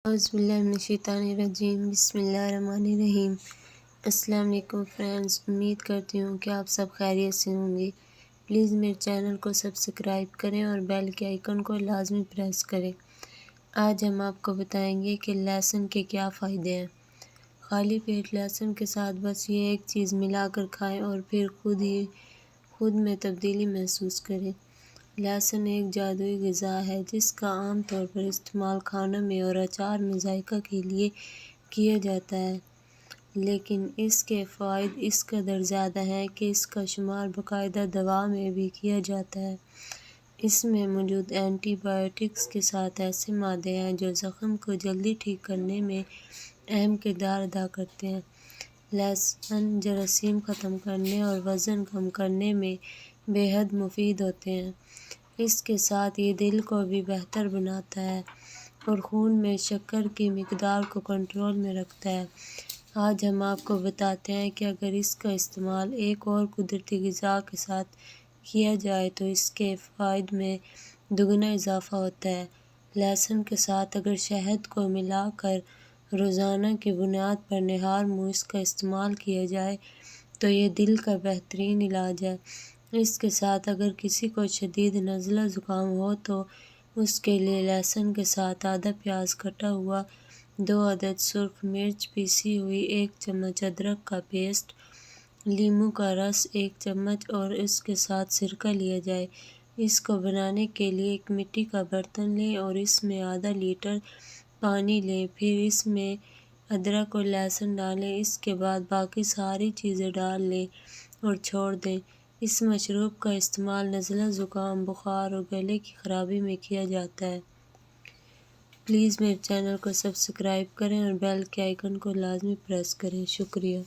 اعوذ باللہ من الشیطان الرجیم، بسم اللہ الرحمن الرحیم۔ السلام علیکم فرینڈز، امید کرتی ہوں کہ آپ سب خیریت سے ہوں گے۔ پلیز میرے چینل کو سبسکرائب کریں اور بیل کے آئیکن کو لازمی پریس کریں۔ آج ہم آپ کو بتائیں گے کہ لہسن کے کیا فائدے ہیں۔ خالی پیٹ لہسن کے ساتھ بس یہ ایک چیز ملا کر کھائیں اور پھر خود میں تبدیلی محسوس کریں۔ لہسن ایک جادوئی غذا ہے جس کا عام طور پر استعمال کھانوں میں اور اچار میں ذائقہ کے لیے کیا جاتا ہے، لیکن اس کے فوائد اس قدر زیادہ ہیں کہ اس کا شمار باقاعدہ دوا میں بھی کیا جاتا ہے۔ اس میں موجود اینٹی بائیوٹکس کے ساتھ ایسے مادے ہیں جو زخم کو جلدی ٹھیک کرنے میں اہم کردار ادا کرتے ہیں۔ لہسن جراثیم ختم کرنے اور وزن کم کرنے میں بے حد مفید ہوتے ہیں۔ اس کے ساتھ یہ دل کو بھی بہتر بناتا ہے اور خون میں شکر کی مقدار کو کنٹرول میں رکھتا ہے۔ آج ہم آپ کو بتاتے ہیں کہ اگر اس کا استعمال ایک اور قدرتی غذا کے ساتھ کیا جائے تو اس کے فوائد میں دگنا اضافہ ہوتا ہے۔ لہسن کے ساتھ اگر شہد کو ملا کر روزانہ کی بنیاد پر نہار منہ اس کا استعمال کیا جائے تو یہ دل کا بہترین علاج ہے۔ اس کے ساتھ اگر کسی کو شدید نزلہ زکام ہو تو اس کے لیے لہسن کے ساتھ آدھا پیاز کٹا ہوا، 2 عدد سرخ مرچ پیسی ہوئی، 1 چمچ ادرک کا پیسٹ، لیموں کا رس 1 چمچ اور اس کے ساتھ سرکہ لیا جائے۔ اس کو بنانے کے لیے ایک مٹی کا برتن لیں اور اس میں آدھا لیٹر پانی لیں، پھر اس میں ادرک اور لہسن ڈالیں۔ اس کے بعد باقی ساری چیزیں ڈال لیں اور چھوڑ دیں۔ اس مشروب کا استعمال نزلہ زکام، بخار اور گلے کی خرابی میں کیا جاتا ہے۔ پلیز میرے چینل کو سبسکرائب کریں اور بیل کے آئیکن کو لازمی پریس کریں۔ شکریہ۔